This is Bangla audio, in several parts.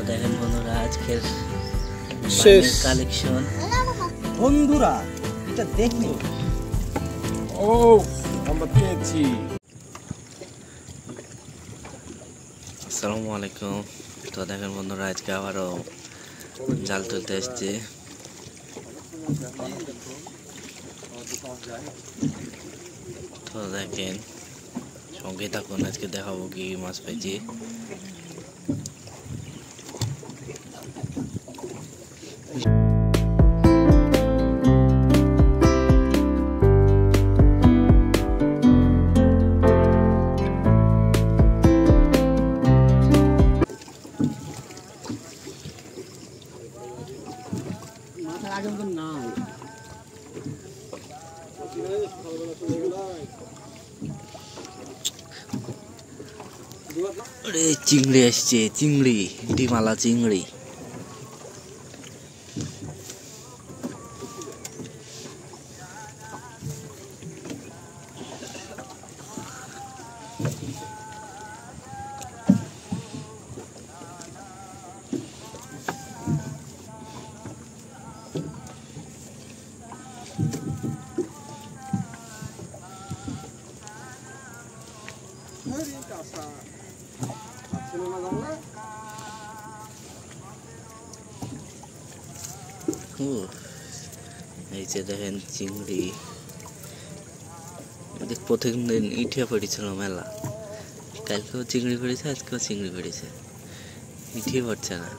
দেখেন বন্ধুরা আজকের শেষ কালেকশন। বন্ধুরা এটা দেখো, ও আমরা পেয়েছি। আসসালামু আলাইকুম। তো দেখেন বন্ধুরা আজকে আবারও জাল তুলতে এসছি। তো দেখেন সঙ্গে থাকুন, আজকে দেখাবো কি মাছ পেয়েছি। চিংড়ি আসছে, চিংড়ি, ডিমালা চিংড়ি। এই যে দেখেন চিংড়ি, প্রতিদিন ইটিয়া পড়েছিল মেলা। কালকেও চিংড়ি পড়েছে, আজকেও চিংড়ি পড়েছে, ইটিয়ে পড়ছে না।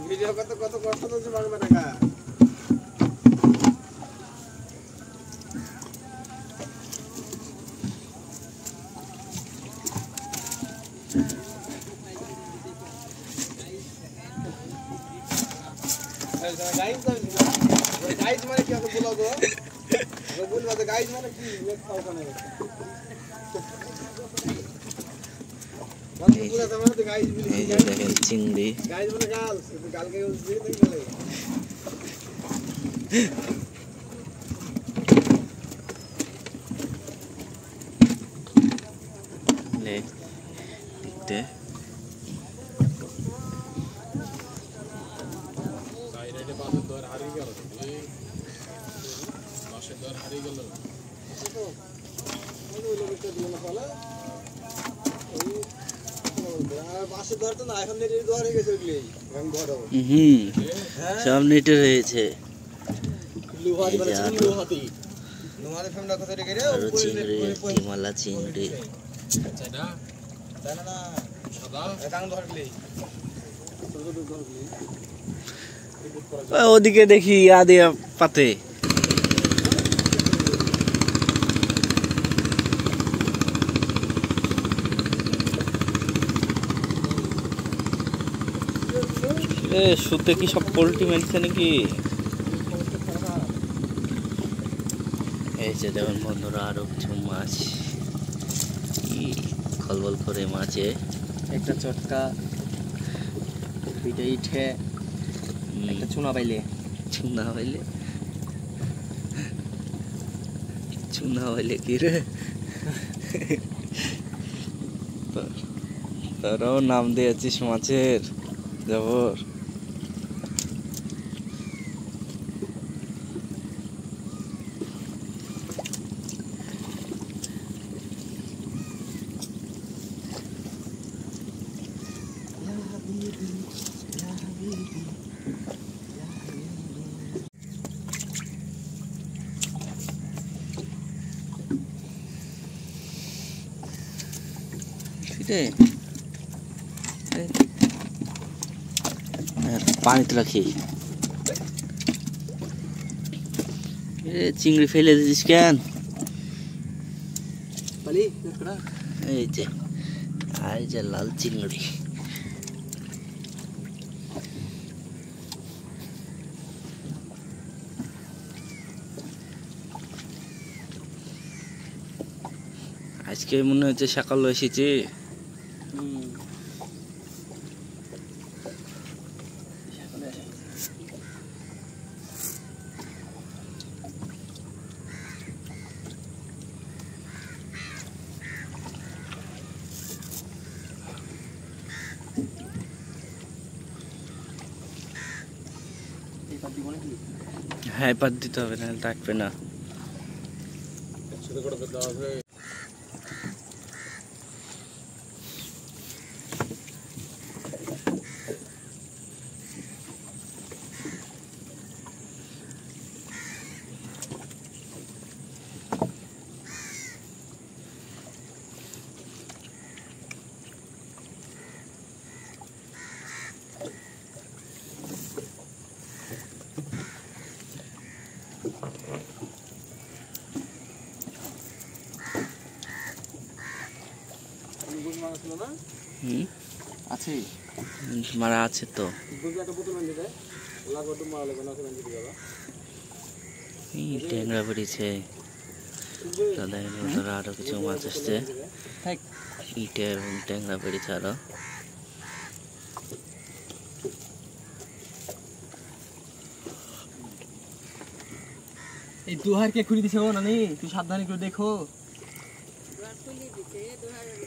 ভিডিও কত কত কষ্ট হচ্ছে বাংলা টাকা। गाइस गाइस माने क्या तो बोला दो, वो बोल बात गाइस माने की एक खाओ खाने बात पूरा समझ तो गाइस भी এই যে দেখেন চিংড়ি, गाइस माने गाल गाल के उस दिन नहीं बोले ले দেখতে সব নেটে রয়েছে। চিংড়ি, হিমালা চিংড়ি। ওদিকে দেখি আদে পাতে শুতে কি সব পোল্ট্রি মেলছে নাকি? এই যে দেখুন বন্ধুরা আরো কিছু মাছ, কি খলবল করে মাছে, একটা চটকা, দুইটা ইটে, একটা চুনা পাইলে, চুনা হইলে, চুনা হইলে কি রে, তারাও নাম দিয়েছিস মাছের জবর। পানিতে রাখি, চিংড়ি ফেলে দিস কেন? এই যে এই যে লাল চিংড়ি। আজকে মনে হচ্ছে সকাল এসেছি। হ্যাঁ পাত দিতে হবে না, থাকবে না। ছোট করে দেওয়া হবে। আছে মারা আছে তো। এই ট্যাংরা বেরিয়েছে, তাদের বন্ধুরা আরো কিছু মাছ আসছে। ইটের ট্যাংরা বেরিয়েছে আরো। এই দুহার কে খুলে দিছে ও নানি, তুই সাবধানে করে দেখো।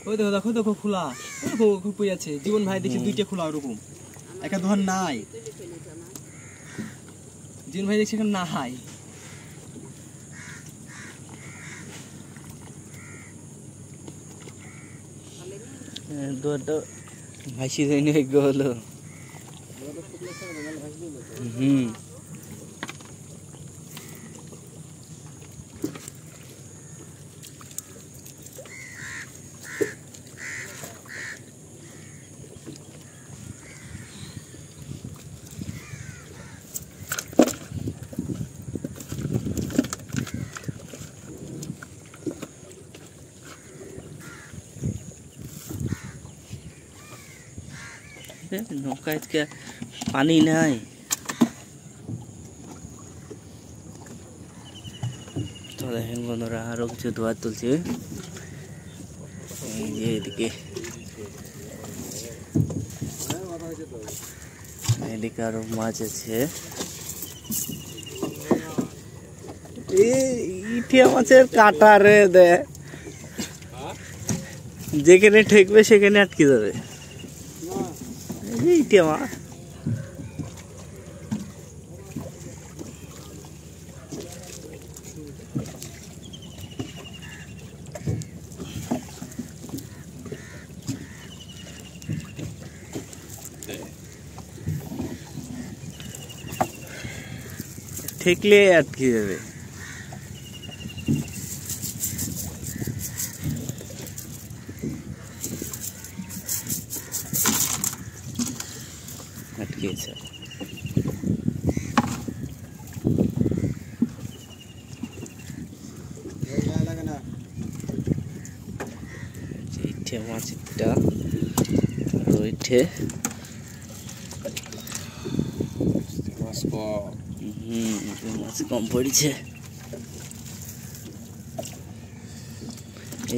ওই দেখো দেখো দেখো খোলা, দেখো খুপই আছে। জীবন ভাই দেখি দুইটা খোলা ওরকম, একটা দুহার নাই। জীবন ভাই দেখছি এখানে নাই। দুয়ারটা ভাসি যায়নি হলো। নৌকা আজকে পানি নাই। তো দেখেন বন্ধুরা আরো কিছু দুয়ার তুলছে। এই যে এদিকে এদিকে আরো মাছ আছে। ইটিয়া মাছের কাটা রে দে, যেখানে ঠেকবে সেখানে আটকে যাবে। ইটিয়া মাছ ঠেকলে আটকে যাবে। আটকেছে। মাছটা রয়েছে মাছ কম পড়েছে।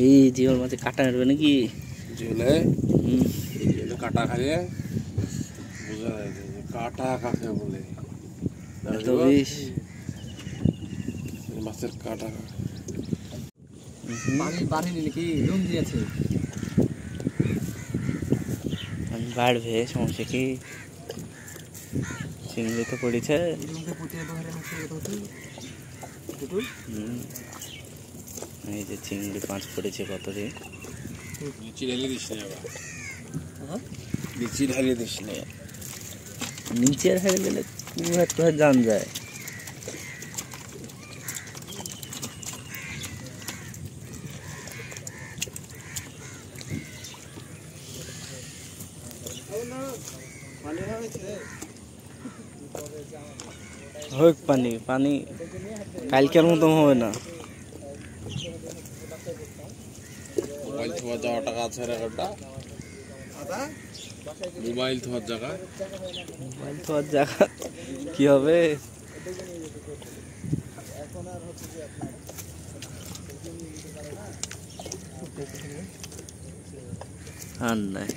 এই জিওল মাছে কাটা নেবে নাকি? জিওলে কাটা খাইয়ে বোঝা যায় কাটা কাকে বলে। মাছের কাটা পানি বাড়েনি নাকি, লুম দিয়েছে। বাড়বে, সমস্যা কি? চিংড়ি তো পড়েছে। এই যে চিংড়ি 5 পড়েছে কত রে। নিচে ঢালিয়ে দিস না, নিচে ঢালিয়ে দিস না। নিচে ঢালিয়ে দিলে একটু জান যায়। হোক পানি পানি কালকের মতো হবে না। মোবাইল থোয়ার যাওয়া টাকা আছে রে একটা, মোবাইল থোয়ার জায়গা, মোবাইল থোয়ার জায়গা কি হবে? আর নাই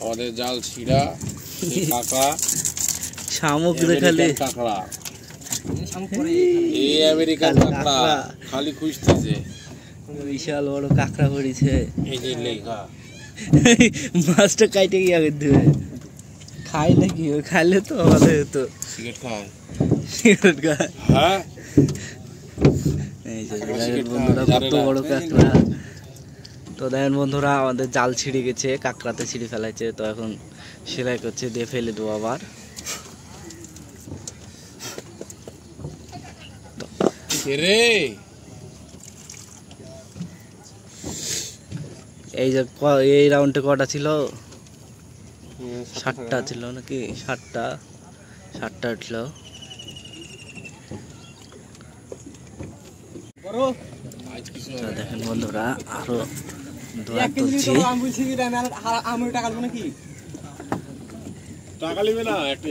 আমাদের জাল ছিড়া কাঁকড়া, শামুক দেখালে কাঁকড়া, এই আমেরিকান কাঁকড়া খালি খুঁজতেছে। বিশাল বড় কাঁকড়া পড়েছে। এই যে লেখা মাছটা কাইটে গিয়ে আগে ধুয়ে খাইলে কি হয়? খাইলে তো ভালো হতো। সিগারেট খায় সিগারেট খায়। হ্যাঁ এই যে দেখেন বন্ধুরা কত বড় কাঁকড়া। তো দেখেন বন্ধুরা আমাদের জাল ছিঁড়ে গেছে, কাঁকড়াতে ছিঁড়ে ফেলাইছে। তো এখন সেলাই করছে, দিয়ে ফেলে দেবো আবার। রে এই যে এই রাউন্ডে কটা ছিল? 7টা ছিল নাকি? 7টা উঠল। তো দেখেন বন্ধুরা আরো দোয়া তুলছি। টাকা নেবে না একটা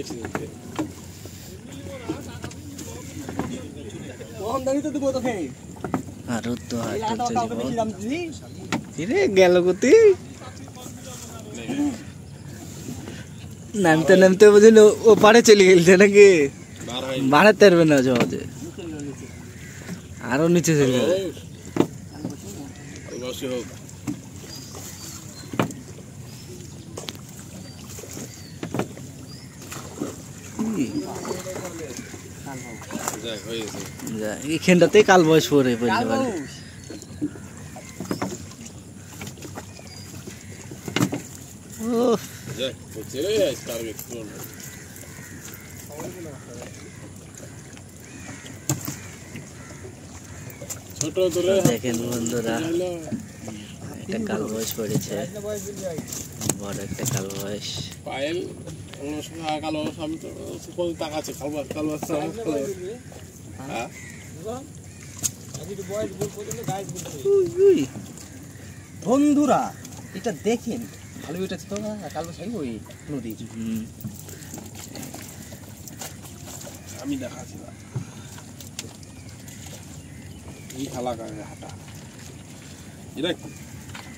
আরো দোয়া তুলছে। কিরে গেল গতি নামতে নামতে বুঝলেন ও পারে চলে গেছে নাকি? বাড়াতে পারবে না সহজে, আরো নিচে চলে যাবে। এখানটাতে কাল বয়স পরে বলতে পারে। দেখেন বন্ধুরা একটা কাল বয়স পড়েছে, বড় একটা কাল বয়স। পায়েল কালো আমি তো টাকা আছে কালো হ্যাঁ বন্ধুরা এটা দেখেন ভালো উঠেছে তো কাল বছর ওই নদী। আমি দেখাচ্ছি না এই খালা হাটা এটা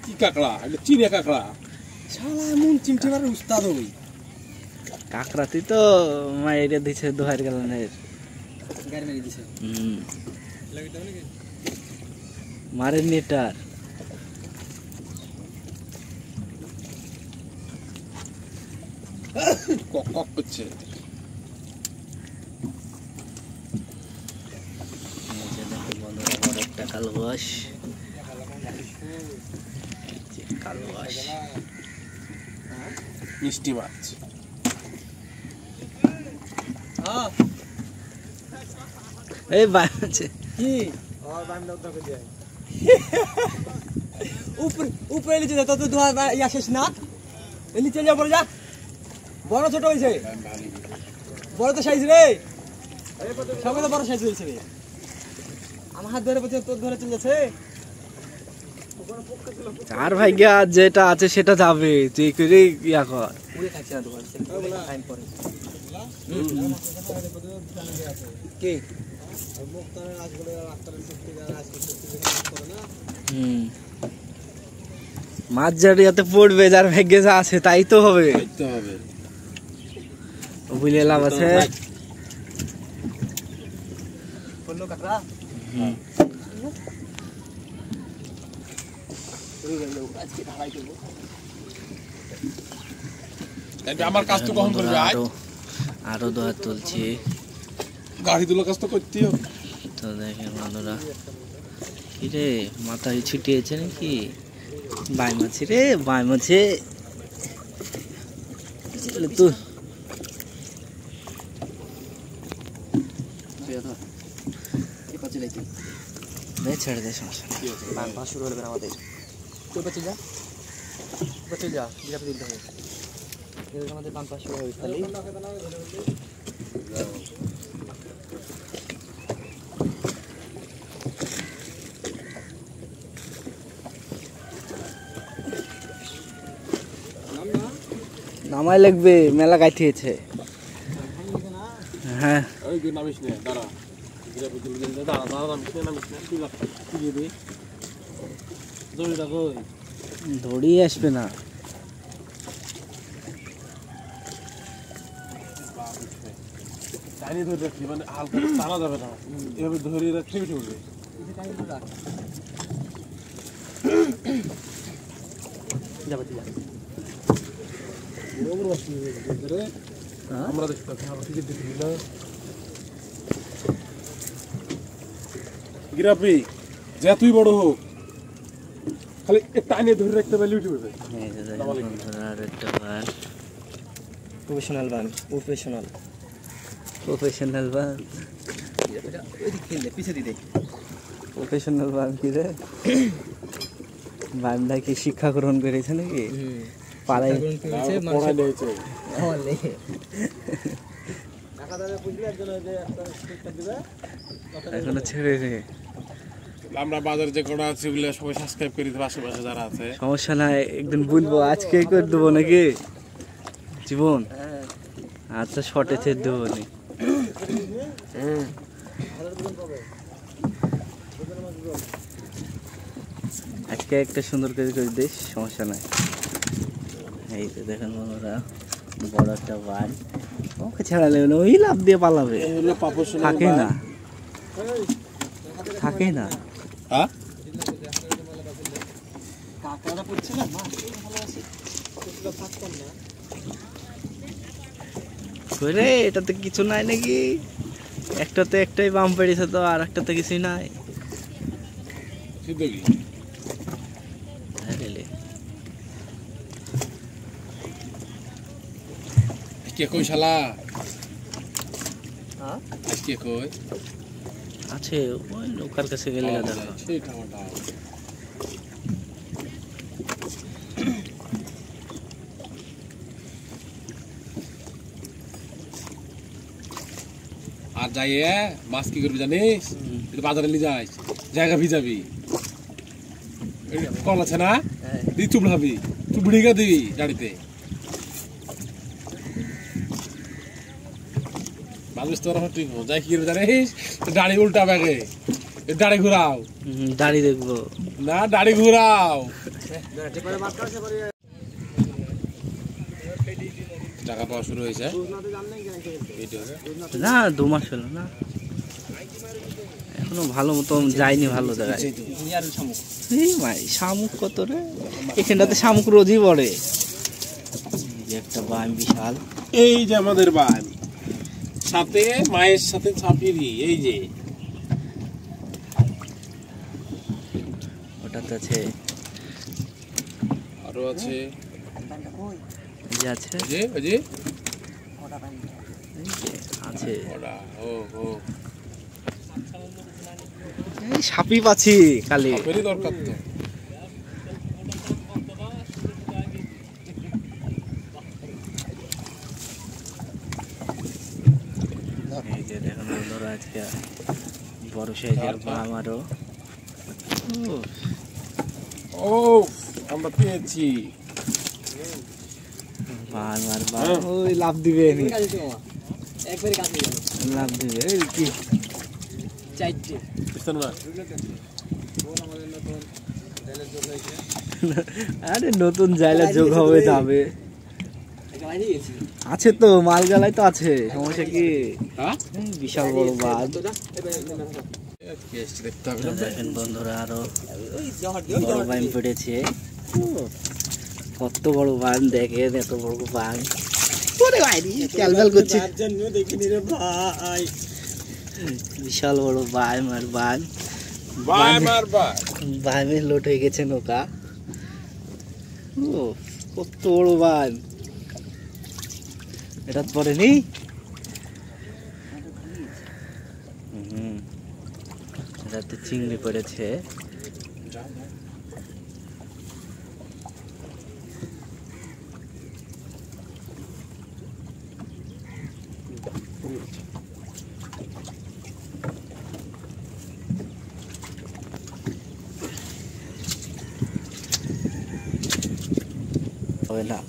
কি কাঁকড়া? এটা চিড়ে কাঁকড়া। শালা এমন চিমটে মারার উস্তাদ ওই কাঁকড়াতে তো মায়ের দিছে দোহার গালানের গাড়ি মেরে দিছে। মারেন নেটার কক কক করছে। বড় একটা কাল বয়স, কাল বয়স মিষ্টি মাছ। এই বাই আছে কি উপরে উপরে নিচে যা তত দোয়া ইয়া শেষ না, নিচে যা বড় যা বড় ছোট হয়েছে, বড় তো সাইজ রে, সবাই তো বড় সাইজ হয়েছে রে। আমার হাত ধরে বলছে তোর ধরে চলে যাচ্ছে। আর ভাইয়া যেটা আছে সেটা যাবে, তুই করে ইয়া কর। উড়ে খাচ্ছে না দোকান টাইম পরে কে মাছ জারিয়াতে পড়বে, যার ভাগ্যে যা আছে তাই তো হবে। বুঝলে লাভ আছে। আমার কাজ তো কখন করবে? আরো দোয়া তুলছি, গাড়ি তুলো কাজ তো করতে হবে। তো দেখেন বন্ধুরা কিরে মাথায় ছিটিয়েছে নাকি? বাই মাছি রে, বাই মাছি তো ছেড়ে দে, সমস্যা শুরু হলে আমাদের চলে যা চলে যা জিরাপে দিতে হবে। আমাদের পান পাশ শুরু হবে খালি নামাই লাগবে, মেলা গাইতেছে। হ্যাঁ ওই যে নামিস নে, দাঁড়া দাঁড়া দাঁড়া নামিস নে, নামিস নে, তুই লাগা তুই দিয়ে দড়িটা কই? ধরি আসবে না। টাইনি ধরে রাখি, মানে হালকা টানা যাবে না, এভাবে ধরে রাখলে উঠে উঠবে। যাবে তুই যা আমরা দেখতে পাচ্ছি আমরা টিকিট দিতে না গিরাপি যে তুই বড় হোক খালি টাইনে ধরে রাখতে পারলে উঠে উঠবে এই যে দেখেন বন্ধুরা আরেকটা বান প্রফেশনাল বান প্রফেশনাল বান ওইদিক খেললে পিছিয়ে দিতে প্রফেশনাল বান কি রে বানটা কি শিক্ষা গ্রহণ করেছে নাকি পাড়ায় পড়া নিয়েছে এখনো ছেড়ে রে আমরা বাজারে যে কটা আছে ওগুলো সবাই সাবস্ক্রাইব করে দিতে আশেপাশে যারা আছে সমস্যা নাই একদিন বলবো আজকে করে দেবো নাকি জীবন আচ্ছা শর্টে ছেড়ে দেবো নি আজকে একটা সুন্দর করে দিস সমস্যা নাই এই তো দেখেন বন্ধুরা বড় একটা বান ওকে ছাড়ালে ওই লাভ দিয়ে পালাবে থাকে না থাকে না হ্যাঁ কাকারা পড়ছে না মা রে এটাতে কিছু নাই নাকি একটাতে একটাই বাম পেড়েছে তো আর একটাতে কিছুই নাই সিদ্ধগি কে কই শালা হ্যাঁ আজকে কই আছে ওই নৌকার কাছে গেলে দেখো সেই টামাটা আর যাইয়ে মাছ কি করবি জানিস বাজারে নিয়ে যাস জায়গা ভিজাবি কল আছে না দি চুপ ভাবি চুপ ঢিকা দিবি গাড়িতে মানুষ তোর ঠিক যাই কি করবি জানিস দাড়ি উল্টা ব্যাগে দাড়ি ঘুরাও দাড়ি দেখবো না দাড়ি ঘুরাও টাকা পাওয়া শুরু হয়েছে না 2 মাস হলো না এখনো ভালো মতো যায়নি ভালো জায়গায় এই ভাই শামুক কত রে এখানটাতে শামুক রোজই পড়ে একটা বান বিশাল এই যে আমাদের বান সাথে মায়ের সাথে ছাপিয়ে এই যে ওটাতে আছে আরো আছে যে আছে যে ওই যে আছে ওরা ও ও এই সাপই পাচ্ছি খালি সাপেরই দরকার তো এই যে দেখুন বন্ধুরা আজকে বড় সাইজের বাম আরো ও আমরা পেয়েছি বান আর বান ওই লাভ দিবে নি একবারে কাছে যাবে লাভ দিবে এই কি চাইতে বুঝছেন না আরে নতুন জায়গা যোগ হবে যাবে এটা বাইরে গেছি আছে তো মালগালায় তো আছে সমস্যা কি হ্যাঁ বিশাল বড় বাঁধ কেস দেখতে হবে না দেখেন বন্ধুরা আরো ওই জহর বড় বাইন পড়েছে কত বড় বান দেখেন এত বড় বান ওরে বাইরে ক্যালবেল করছে জন্য দেখিনি রে ভাই বিশাল বড় বান আর বান বাই মার বাই বানে লোট হয়ে গেছে নৌকা ও কত বড় বান এটা পড়েনি এটাতে চিংড়ি পড়েছে হবে না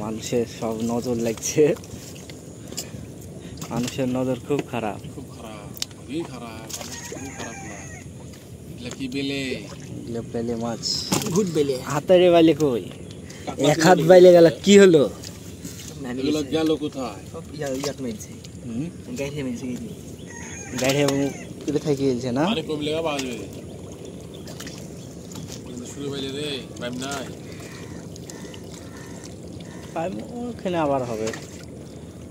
মানুষের সব নজর লাগছে মানুষের নজর খুব খারাপ খুব খারাপ খুবই খারাপ খুব খারাপ না এগুলা কি বেলে এগুলো পেলে মাছ গুড বেলে হাতারে বাইলে কই এক হাত বাইলে গেল কি হলো এগুলো গেল কোথায় সব ইয়াত মেলছে গাইতে মেলছে গেছি গাড়ি কোথায় গিয়েছে না পানি কমলে বাজবে শুরু বাইলে রে বাইম নাই পাইপ ওখানে আবার হবে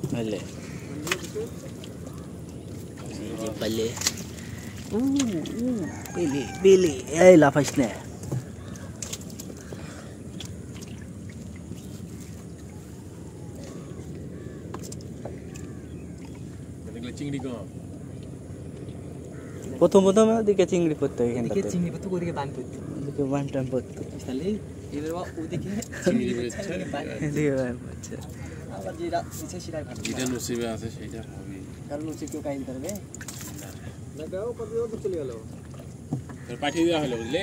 বুঝলে এই যে পাইলে বেলে বেলে এই লাফাইস না দেখলে চিংড়ি কম প্রথম ওদিকে চিংড়ি পড়তো এখানটাতে চিংড়ি পড়তো ওদিকে বান পড়তো ওদিকে বান টান পড়তো তাহলে এবার ওদিকে চিংড়ি বেচছে এদিকে বান পড়ছে আবার যেটা ইচ্ছে সেটাই ভালো যেটা নসিবে আছে সেটা হবে কারণ হচ্ছে কেউ কাইন করবে না গাও কত দূর চলে গেল পাঠিয়ে দেওয়া হলো বুঝলে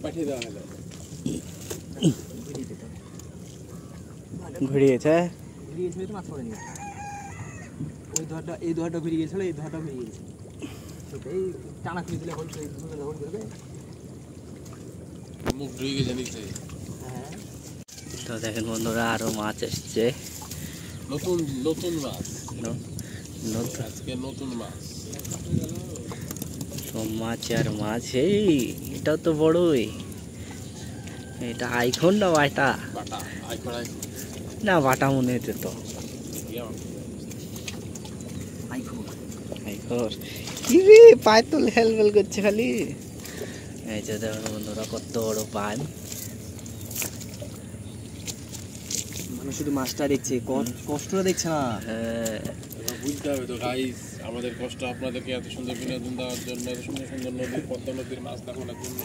পাঠিয়ে দেওয়া হলো ঘুরিয়েছে ঘুরিয়েছিল তো মাছ পড়েনি ওই ধরটা এই ধরটা ঘুরিয়ে গেছিল এই ধরটা ঘুরিয়ে গেছে এই টানা খুলে দিলে হোল করবে মুখ ধুয়ে গেছে নিচে হ্যাঁ তো দেখেন বন্ধুরা আরো মাছ এসছে নতুন নতুন মাছ নতুন আজকে নতুন মাছ সব মাছ আর মাছ এই এটাও তো বড়ই এটা আইফোন না বাটা বাটা আইকড়াই না বাটা মনে হচ্ছে তো আইফোন আইফোন কি রে পায়ে তো হেলবেল করছে খালি এই যে দেখুন বন্ধুরা কত বড় পান মানে শুধু মাছটা দেখছে কষ্টটা দেখছে না এবার বুঝতে হবে তো গাইস আমাদের কষ্ট আপনাদেরকে এত সুন্দর বিনোদন দেওয়ার জন্য এত সুন্দর সুন্দর নদীর পদ্মা নদীর মাছ দেখানোর জন্য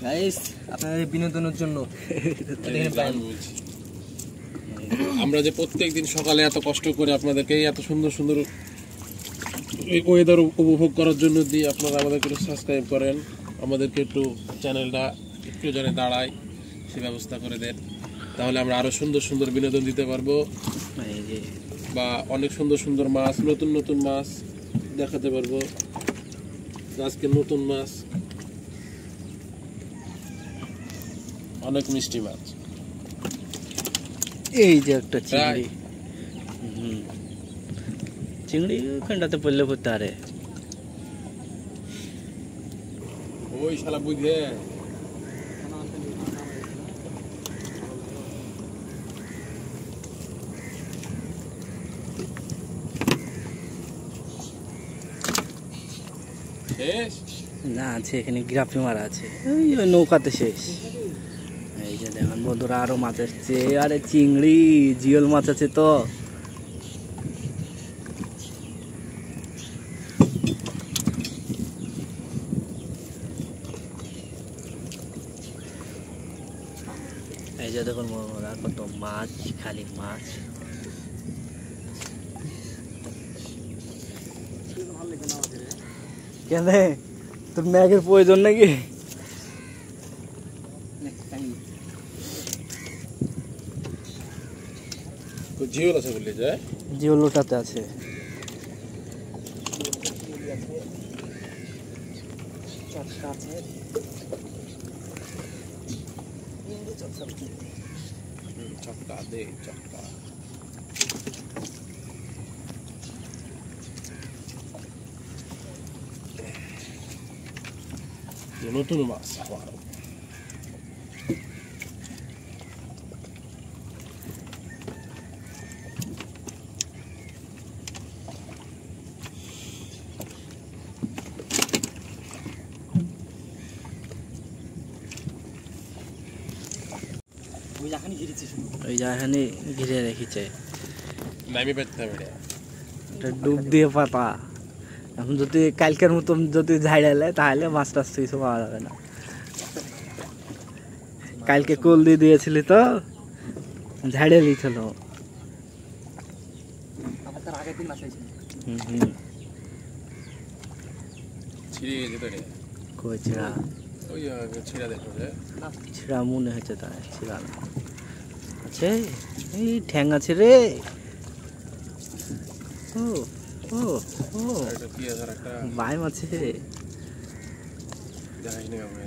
গাইস আপনাদের বিনোদনের জন্য আমি বলছি আমরা যে প্রত্যেকদিন সকালে এত কষ্ট করে আপনাদেরকে এত সুন্দর সুন্দর ওয়েদার উপভোগ করার জন্য দিই আপনারা আমাদেরকে একটু সাবস্ক্রাইব করেন আমাদেরকে একটু চ্যানেলটা একটু জানে দাঁড়ায় সে ব্যবস্থা করে দেন তাহলে আমরা আরো সুন্দর সুন্দর বিনোদন দিতে পারবো এই যে বা অনেক সুন্দর সুন্দর মাছ নতুন নতুন মাছ দেখাতে পারবো আজকে নতুন মাছ অনেক মিষ্টি মাছ এই যে একটা চিংড়ি চিংড়ি ওখানটাতে পড়লে পড়তে আরে ওই শালা বুঝে শেষ না আছে এখানে গ্রাফি মারা আছে ওই নৌকাতে শেষ এই যে দেখেন বন্ধুরা আরো মাছ আসছে আরে চিংড়ি জিওল মাছ আছে তো এই যে দেখুন বন্ধুরা কত মাছ খালি মাছ কেন তোর ম্যাগের প্রয়োজন নাকি জিওল আছে বললি যে জিওল ওটাতে আছে চক্কা দে চক্কা নতুন মাছ আবার ওই জায়গায় ঘিরেছে শুধু ওই জায়গাখানে ঘিরে রেখেছে নামি পেতে হবে এটা ডুব দিয়ে পাতা এখন যদি কালকের মতন যদি ঝাড়ালে তাহলে মাছ টাছ কিছু পাওয়া যাবে না কালকে কোল দিয়ে দিয়েছিলি তো ঝাড়ে লিছিল আবার তার আগের দিন মাছ হয়েছিল ছিঁড়ে গেছে তো রে কই ছিড়া ওই ছিঁড়া দেখো যে ছিড়া মনে হচ্ছে তাই ছিড়া না আছে এই ঠ্যাং আছে রে ও ও ও একটা পেঁয়াজ আর একটা বাইম আছে দেখাই নি আমরা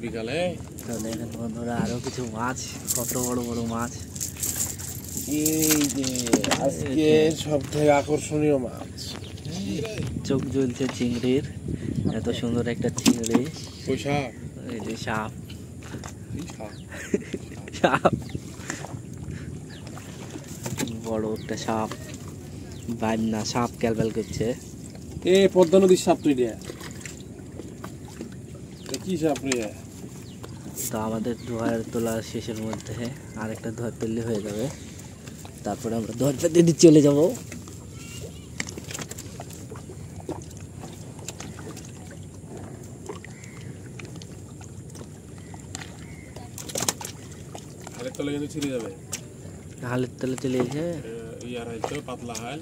বিকালে তো দেখেন বন্ধুরা আরো কিছু মাছ কত বড় বড় মাছ এই যে আজকে সব থেকে আকর্ষণীয় মাছ, চোখ জ্বলছে চিংড়ির, এত সুন্দর একটা চিংড়ি। পয়সা এই যে সাপ, এই সাপ। সাপ বড় একটা সাপ, বাইম না সাপ ক্যালবেল করছে। এ পদ্মা নদীর সাপ তুই দিয়া কি সাপ রে? তো আমাদের ধোয়ার তোলা শেষের মধ্যে আরেকটা ধোয়ার তুললে হয়ে যাবে, তারপরে আমরা ধোয়ার পেতে দিয়ে চলে যাব। হালের তলে কিন্তু ছিঁড়ে যাবে। হালের তলে চলে এসে ইয়ার হয়তো পাতলা হাল।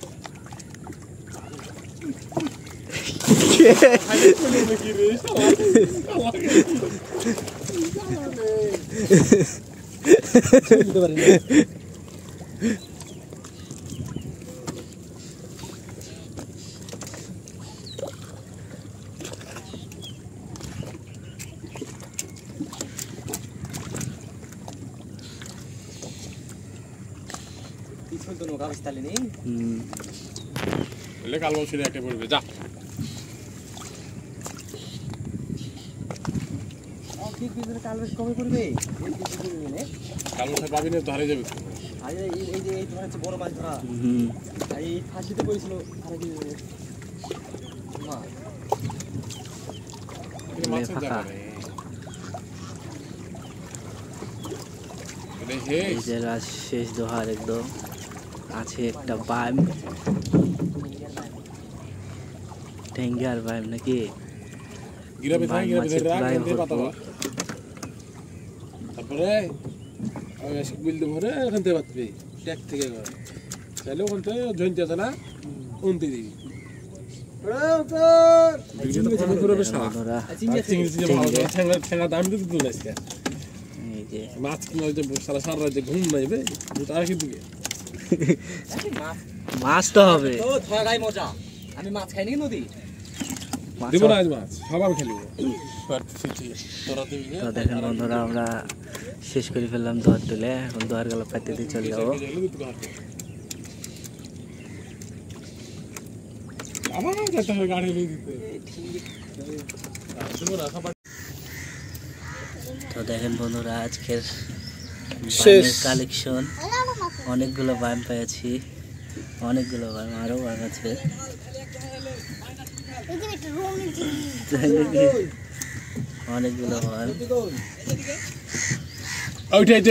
কাল বছরে একটা পড়বে যা। কাল বেশ কমে পড়বে, কাল বছর পাবি না তো হারিয়ে যাবে। এই যে এই ধরা হচ্ছে বড় মাছ ধরা, এই ফাঁসিতে পড়েছিল মাছের জায়গা নেই। এই যে রাত শেষ দোহার একদম আছে একটা বাইম, ঠেঙ্গার বাইম নাকি গিরাবে থাকে, গিরাবে ধরে রাখ, এতে পাতা বল। তারপরে ওই আশিক বিল দেবো রে, এখান থেকে বাঁচবে ট্যাগ থেকে ঘর চাইলে ওখান থেকে জয়ন্তী আছে না উনতে দিবি। মাছ কিনা সারা সারা রাজ্যে ঘুম নাইবে আর কি দিকে মাছ তো হবে, মজা। আমি মাছ খাই নাকি নদী, দিব না আজ মাছ সবার খেলিব। তো দেখেন বন্ধুরা আমরা শেষ করে ফেললাম দোয়ার তুলে, এখন দোয়ার গেল পাইতে দিয়ে চলে যাবো। আমার যেতে হবে গাড়ি নিয়ে দিতে। তো দেখেন বন্ধুরা আজকের শেষ কালেকশন, অনেকগুলো বাইম পেয়েছি, অনেকগুলো বাইম, আরো বাইম আছে। অনেকগুলো বাইম ওইটাই